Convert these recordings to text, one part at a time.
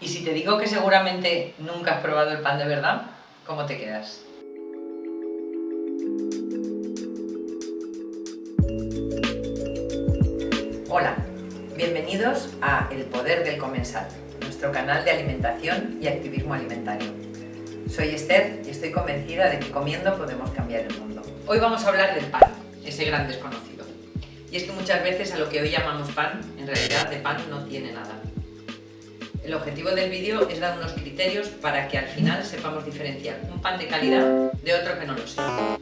Y si te digo que seguramente nunca has probado el pan de verdad, ¿cómo te quedas? Hola, bienvenidos a El Poder del Comensal, nuestro canal de alimentación y activismo alimentario. Soy Esther y estoy convencida de que comiendo podemos cambiar el mundo. Hoy vamos a hablar del pan, ese gran desconocido. Y es que muchas veces a lo que hoy llamamos pan, en realidad de pan no tiene nada. El objetivo del vídeo es dar unos criterios para que al final sepamos diferenciar un pan de calidad de otro que no lo sea.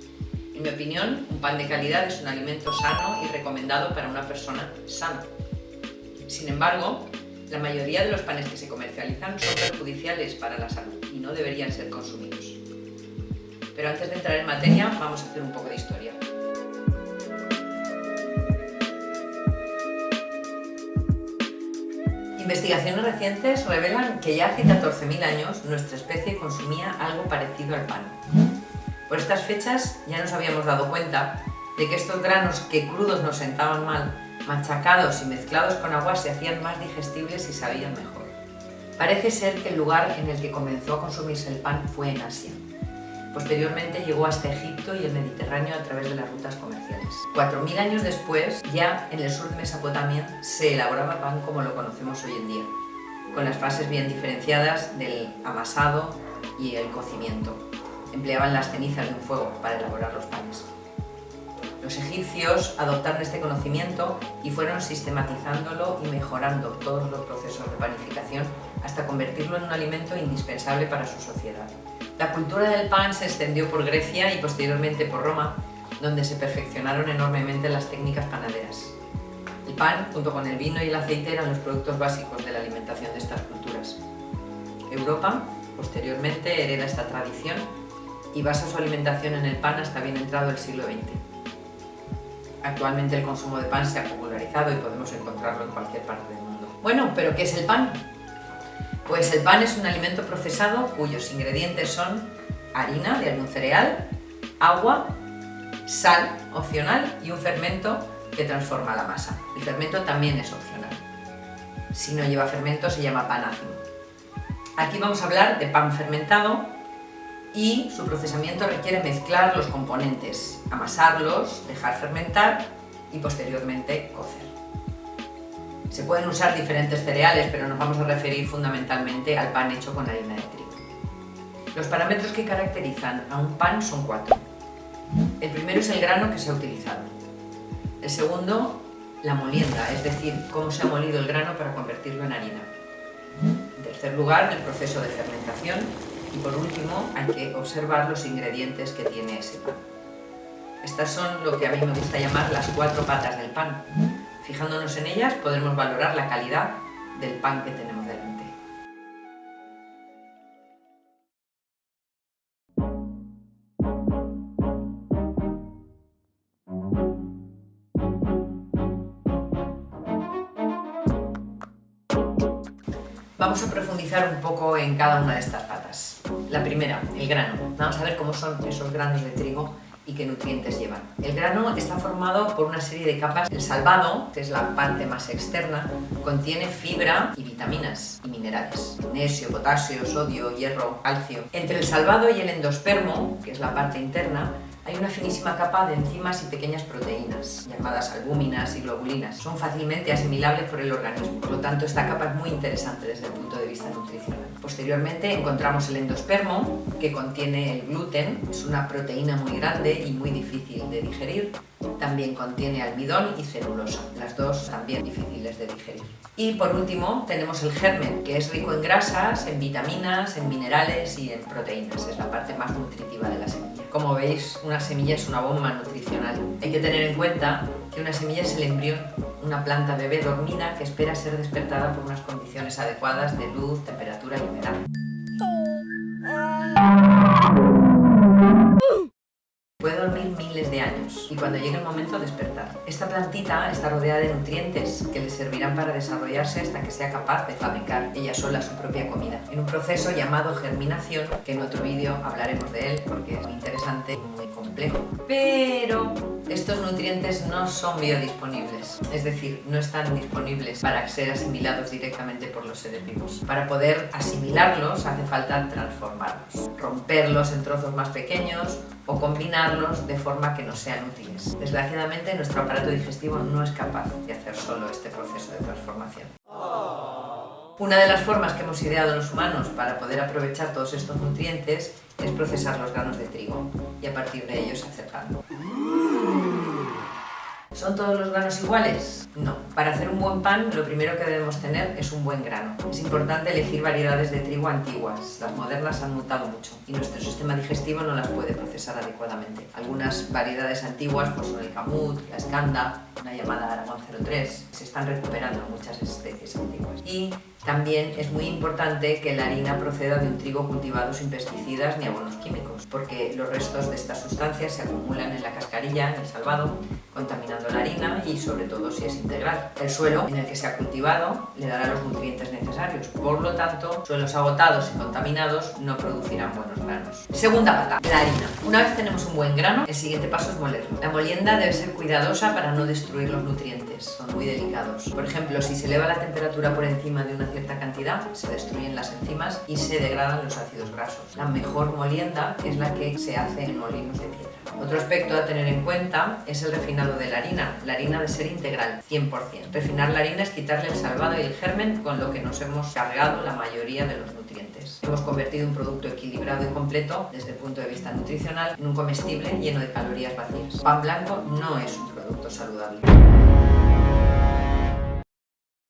En mi opinión, un pan de calidad es un alimento sano y recomendado para una persona sana. Sin embargo, la mayoría de los panes que se comercializan son perjudiciales para la salud y no deberían ser consumidos. Pero antes de entrar en materia, vamos a hacer un poco de historia. Investigaciones recientes revelan que ya hace 14.000 años nuestra especie consumía algo parecido al pan. Por estas fechas ya nos habíamos dado cuenta de que estos granos que crudos nos sentaban mal, machacados y mezclados con agua se hacían más digestibles y sabían mejor. Parece ser que el lugar en el que comenzó a consumirse el pan fue en Asia. Posteriormente llegó hasta Egipto y el Mediterráneo a través de las rutas comerciales. 4.000 años después, ya en el sur de Mesopotamia, se elaboraba pan como lo conocemos hoy en día, con las fases bien diferenciadas del amasado y el cocimiento. Empleaban las cenizas de un fuego para elaborar los panes. Los egipcios adoptaron este conocimiento y fueron sistematizándolo y mejorando todos los procesos de panificación hasta convertirlo en un alimento indispensable para su sociedad. La cultura del pan se extendió por Grecia y posteriormente por Roma, donde se perfeccionaron enormemente las técnicas panaderas. El pan, junto con el vino y el aceite, eran los productos básicos de la alimentación de estas culturas. Europa, posteriormente, hereda esta tradición y basa su alimentación en el pan hasta bien entrado el siglo XX. Actualmente el consumo de pan se ha popularizado y podemos encontrarlo en cualquier parte del mundo. Bueno, ¿pero qué es el pan? Pues el pan es un alimento procesado cuyos ingredientes son harina de algún cereal, agua, sal opcional y un fermento que transforma la masa. El fermento también es opcional. Si no lleva fermento se llama pan ácido. Aquí vamos a hablar de pan fermentado y su procesamiento requiere mezclar los componentes, amasarlos, dejar fermentar y posteriormente cocer. Se pueden usar diferentes cereales, pero nos vamos a referir fundamentalmente al pan hecho con harina de trigo. Los parámetros que caracterizan a un pan son 4. El primero es el grano que se ha utilizado. El segundo, la molienda, es decir, cómo se ha molido el grano para convertirlo en harina. En tercer lugar, el proceso de fermentación. Y por último, hay que observar los ingredientes que tiene ese pan. Estas son lo que a mí me gusta llamar las 4 patas del pan. Fijándonos en ellas, podremos valorar la calidad del pan que tenemos delante. Vamos a profundizar un poco en cada una de estas patas. La primera, el grano. Vamos a ver cómo son esos granos de trigo y qué nutrientes llevan. El grano está formado por una serie de capas. El salvado, que es la parte más externa, contiene fibra y vitaminas y minerales. Magnesio, potasio, sodio, hierro, calcio. Entre el salvado y el endospermo, que es la parte interna, hay una finísima capa de enzimas y pequeñas proteínas, llamadas albúminas y globulinas. Son fácilmente asimilables por el organismo, por lo tanto esta capa es muy interesante desde el punto de vista nutricional. Posteriormente encontramos el endospermo, que contiene el gluten, es una proteína muy grande y muy difícil de digerir. También contiene almidón y celulosa, las dos también difíciles de digerir. Y por último tenemos el germen, que es rico en grasas, en vitaminas, en minerales y en proteínas, es la parte más nutritiva de la semilla. Como veis, una semilla es una bomba nutricional. Hay que tener en cuenta que una semilla es el embrión, una planta bebé dormida que espera ser despertada por unas condiciones adecuadas de luz, temperatura y humedad. Puede dormir miles de años y cuando llegue el momento despertar. Esta plantita está rodeada de nutrientes que le servirán para desarrollarse hasta que sea capaz de fabricar ella sola su propia comida, en un proceso llamado germinación, que en otro vídeo hablaremos de él porque es muy interesante y muy complejo. Pero estos nutrientes no son biodisponibles, es decir, no están disponibles para ser asimilados directamente por los seres vivos. Para poder asimilarlos hace falta transformarlos, romperlos en trozos más pequeños o combinarlos de forma que nos sean útiles. Desgraciadamente, nuestro aparato digestivo no es capaz de hacer solo este proceso de transformación. Una de las formas que hemos ideado los humanos para poder aprovechar todos estos nutrientes es procesar los granos de trigo y a partir de ellos hacer pan. ¿Son todos los granos iguales? No. Para hacer un buen pan, lo primero que debemos tener es un buen grano. Es importante elegir variedades de trigo antiguas. Las modernas han mutado mucho y nuestro sistema digestivo no las puede procesar adecuadamente. Algunas variedades antiguas pues son el camut, la escanda, una llamada Aragón 03. Se están recuperando muchas especies antiguas. Y también es muy importante que la harina proceda de un trigo cultivado sin pesticidas ni abonos químicos, porque los restos de estas sustancias se acumulan en la cascarilla, en el salvado, contaminando la harina y sobre todo si es integral. El suelo en el que se ha cultivado le dará los nutrientes necesarios, por lo tanto, suelos agotados y contaminados no producirán buenos granos. Segunda pata, la harina. Una vez tenemos un buen grano, el siguiente paso es molerlo. La molienda debe ser cuidadosa para no destruir los nutrientes, son muy delicados. Por ejemplo, si se eleva la temperatura por encima de una cierta cantidad, se destruyen las enzimas y se degradan los ácidos grasos. La mejor molienda es la que se hace en molinos de piedra. Otro aspecto a tener en cuenta es el refinado de la harina. La harina debe ser integral, 100%. Refinar la harina es quitarle el salvado y el germen, con lo que nos hemos cargado la mayoría de los nutrientes. Hemos convertido un producto equilibrado y completo desde el punto de vista nutricional en un comestible lleno de calorías vacías. Pan blanco no es un producto saludable.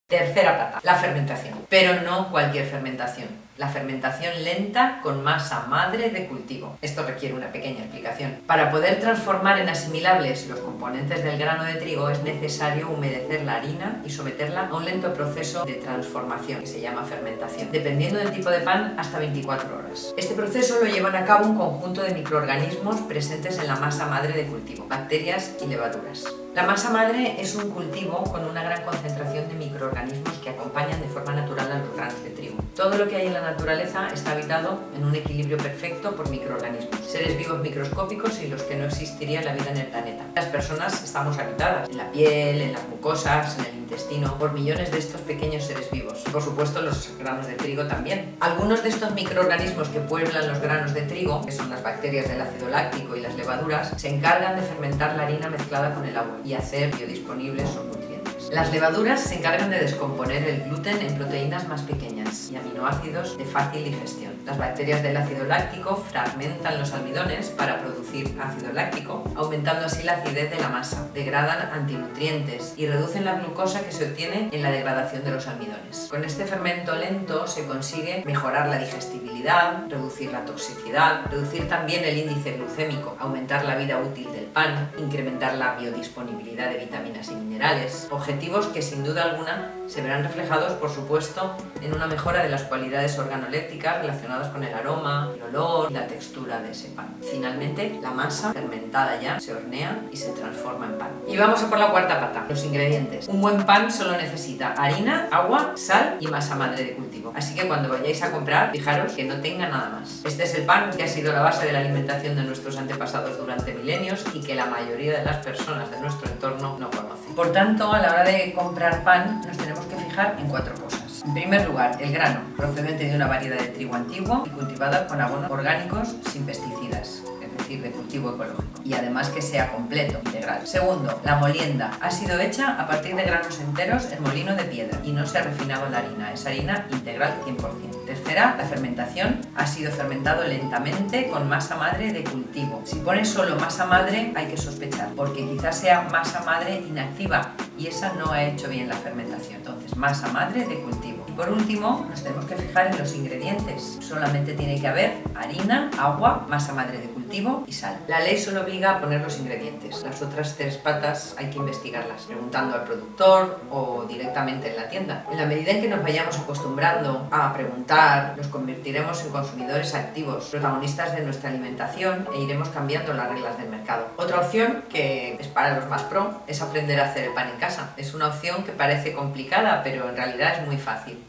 Tercera pata, la fermentación. Pero no cualquier fermentación. La fermentación lenta con masa madre de cultivo. Esto requiere una pequeña explicación. Para poder transformar en asimilables los componentes del grano de trigo es necesario humedecer la harina y someterla a un lento proceso de transformación que se llama fermentación, dependiendo del tipo de pan hasta 24 horas. Este proceso lo llevan a cabo un conjunto de microorganismos presentes en la masa madre de cultivo, bacterias y levaduras. La masa madre es un cultivo con una gran concentración de microorganismos que acompañan de forma natural a los granos de trigo. Todo lo que hay en la naturaleza está habitado en un equilibrio perfecto por microorganismos, seres vivos microscópicos sin los que no existiría la vida en el planeta. Las personas estamos habitadas en la piel, en las mucosas, en el intestino, por millones de estos pequeños seres vivos. Y por supuesto los granos de trigo también. Algunos de estos microorganismos que pueblan los granos de trigo, que son las bacterias del ácido láctico y las levaduras, se encargan de fermentar la harina mezclada con el agua y hacer biodisponibles sus nutrientes. Las levaduras se encargan de descomponer el gluten en proteínas más pequeñas y aminoácidos de fácil digestión. Las bacterias del ácido láctico fragmentan los almidones para producir ácido láctico, aumentando así la acidez de la masa, degradan antinutrientes y reducen la glucosa que se obtiene en la degradación de los almidones. Con este fermento lento se consigue mejorar la digestibilidad, reducir la toxicidad, reducir también el índice glucémico, aumentar la vida útil del pan, incrementar la biodisponibilidad de vitaminas y minerales, objetivos que sin duda alguna se verán reflejados, por supuesto, en una mejora de las cualidades organolépticas relacionadas con el aroma, el olor y la textura de ese pan. Finalmente, la masa fermentada ya se hornea y se transforma en pan. Y vamos a por la cuarta pata, los ingredientes. Un buen pan solo necesita harina, agua, sal y masa madre de cultivo. Así que cuando vayáis a comprar, fijaros que no tenga nada más. Este es el pan que ha sido la base de la alimentación de nuestros antepasados durante milenios y que la mayoría de las personas de nuestro entorno no conocen. Por tanto, a la hora de comprar pan, nos tenemos que fijar en 4 cosas. En primer lugar, el grano, procedente de una variedad de trigo antiguo y cultivada con abonos orgánicos sin pesticidas, es decir, de cultivo ecológico, y además que sea completo, integral. Segundo, la molienda ha sido hecha a partir de granos enteros en molino de piedra y no se ha refinado la harina, es harina integral 100%. Tercera, la fermentación ha sido fermentado lentamente con masa madre de cultivo. Si pones solo masa madre hay que sospechar, porque quizás sea masa madre inactiva y esa no ha hecho bien la fermentación. Entonces, masa madre de cultivo. Y por último, nos tenemos que fijar en los ingredientes. Solamente tiene que haber harina, agua, masa madre de cultivo cultivo y sal. La ley solo obliga a poner los ingredientes. Las otras 3 patas hay que investigarlas, preguntando al productor o directamente en la tienda. En la medida en que nos vayamos acostumbrando a preguntar, nos convertiremos en consumidores activos, protagonistas de nuestra alimentación e iremos cambiando las reglas del mercado. Otra opción, que es para los más pro, es aprender a hacer el pan en casa. Es una opción que parece complicada, pero en realidad es muy fácil.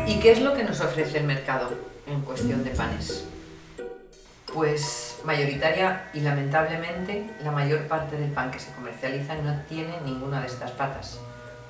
¿Y qué es lo que nos ofrece el mercado en cuestión de panes? Pues mayoritaria y lamentablemente la mayor parte del pan que se comercializa no tiene ninguna de estas patas.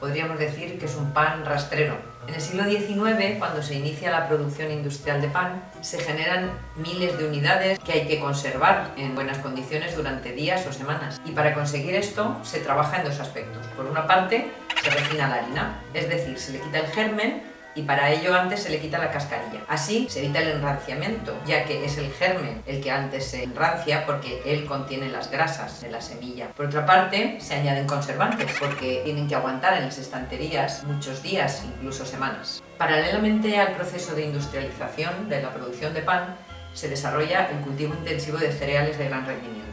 Podríamos decir que es un pan rastrero. En el siglo XIX, cuando se inicia la producción industrial de pan, se generan miles de unidades que hay que conservar en buenas condiciones durante días o semanas. Y para conseguir esto se trabaja en 2 aspectos. Por una parte, se refina la harina, es decir, se le quita el germen y para ello antes se le quita la cascarilla. Así se evita el enranciamiento, ya que es el germen el que antes se enrancia porque él contiene las grasas de la semilla. Por otra parte, se añaden conservantes porque tienen que aguantar en las estanterías muchos días, incluso semanas. Paralelamente al proceso de industrialización de la producción de pan, se desarrolla el cultivo intensivo de cereales de gran rendimiento.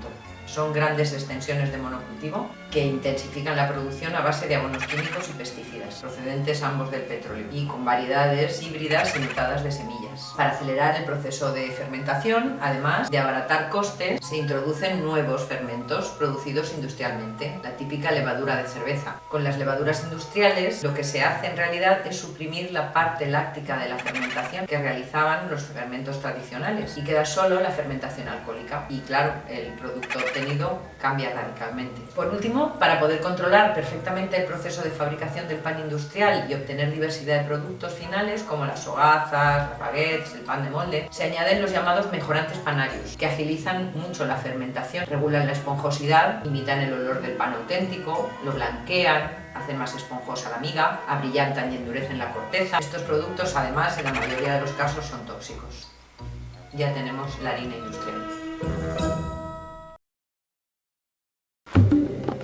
Son grandes extensiones de monocultivo que intensifican la producción a base de abonos químicos y pesticidas, procedentes ambos del petróleo, y con variedades híbridas imitadas de semillas. Para acelerar el proceso de fermentación, además de abaratar costes, se introducen nuevos fermentos producidos industrialmente, la típica levadura de cerveza. Con las levaduras industriales, lo que se hace en realidad es suprimir la parte láctica de la fermentación que realizaban los fermentos tradicionales y queda solo la fermentación alcohólica. Y claro, el producto obtenido cambia radicalmente. Por último, para poder controlar perfectamente el proceso de fabricación del pan industrial y obtener diversidad de productos finales como las hogazas, las baguettes, el pan de molde, se añaden los llamados mejorantes panarios, que agilizan mucho la fermentación, regulan la esponjosidad, imitan el olor del pan auténtico, lo blanquean, hacen más esponjosa la miga, abrillantan y endurecen la corteza. Estos productos, además, en la mayoría de los casos son tóxicos. Ya tenemos la harina industrial.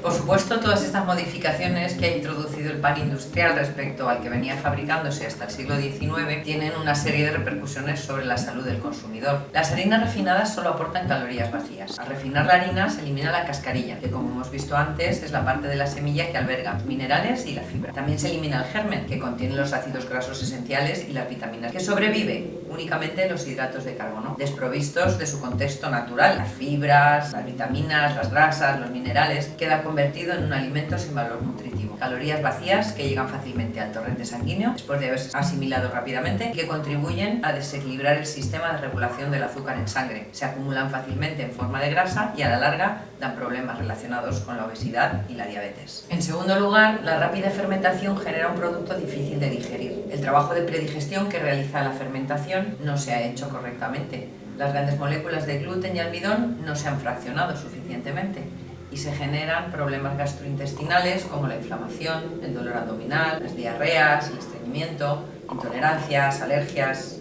Por supuesto, todas estas modificaciones que ha introducido el pan industrial respecto al que venía fabricándose hasta el siglo XIX tienen una serie de repercusiones sobre la salud del consumidor. Las harinas refinadas solo aportan calorías vacías. Al refinar la harina se elimina la cascarilla, que como hemos visto antes es la parte de la semilla que alberga los minerales y la fibra. También se elimina el germen, que contiene los ácidos grasos esenciales y las vitaminas, que sobrevive únicamente los hidratos de carbono, desprovistos de su contexto natural. Las fibras, las vitaminas, las grasas, los minerales, queda convertido en un alimento sin valor nutritivo. Calorías vacías que llegan fácilmente al torrente sanguíneo después de haberse asimilado rápidamente y que contribuyen a desequilibrar el sistema de regulación del azúcar en sangre. Se acumulan fácilmente en forma de grasa y a la larga dan problemas relacionados con la obesidad y la diabetes. En segundo lugar, la rápida fermentación genera un producto difícil de digerir. El trabajo de predigestión que realiza la fermentación no se ha hecho correctamente. Las grandes moléculas de gluten y almidón no se han fraccionado suficientemente y se generan problemas gastrointestinales como la inflamación, el dolor abdominal, las diarreas, el estreñimiento, intolerancias, alergias.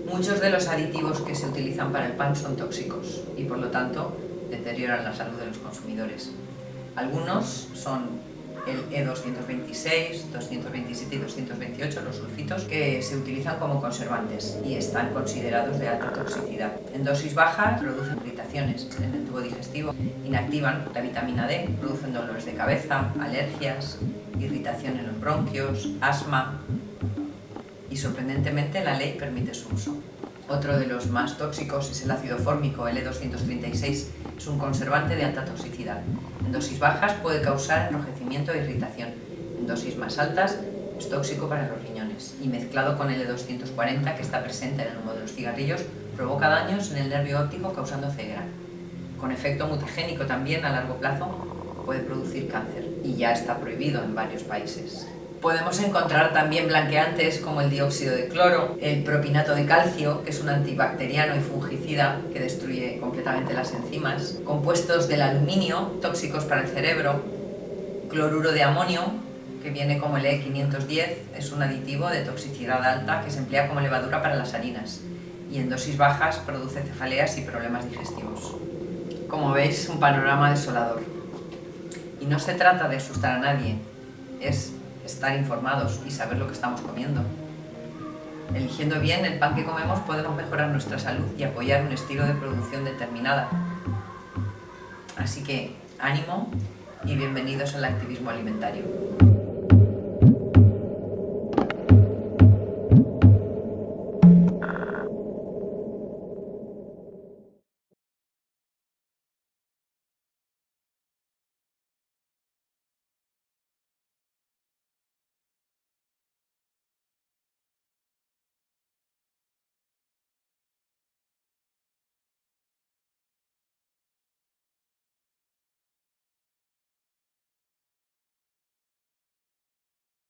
Muchos de los aditivos que se utilizan para el pan son tóxicos y por lo tanto deterioran la salud de los consumidores. Algunos son el E226, 227 y 228, los sulfitos, que se utilizan como conservantes y están considerados de alta toxicidad. En dosis bajas producen irritaciones en el tubo digestivo, inactivan la vitamina D, producen dolores de cabeza, alergias, irritación en los bronquios, asma y sorprendentemente la ley permite su uso. Otro de los más tóxicos es el ácido fórmico, el E236, es un conservante de alta toxicidad. En dosis bajas puede causar enrojecimiento e irritación. En dosis más altas es tóxico para los riñones y mezclado con el E240 que está presente en el humo de los cigarrillos provoca daños en el nervio óptico causando ceguera. Con efecto mutagénico también a largo plazo puede producir cáncer y ya está prohibido en varios países. Podemos encontrar también blanqueantes como el dióxido de cloro, el propinato de calcio, que es un antibacteriano y fungicida que destruye completamente las enzimas, compuestos del aluminio, tóxicos para el cerebro, cloruro de amonio, que viene como el E510, es un aditivo de toxicidad alta que se emplea como levadura para las harinas y en dosis bajas produce cefaleas y problemas digestivos. Como veis, un panorama desolador. Y no se trata de asustar a nadie, es estar informados y saber lo que estamos comiendo. Eligiendo bien el pan que comemos podemos mejorar nuestra salud y apoyar un estilo de producción determinada. Así que ánimo y bienvenidos al activismo alimentario.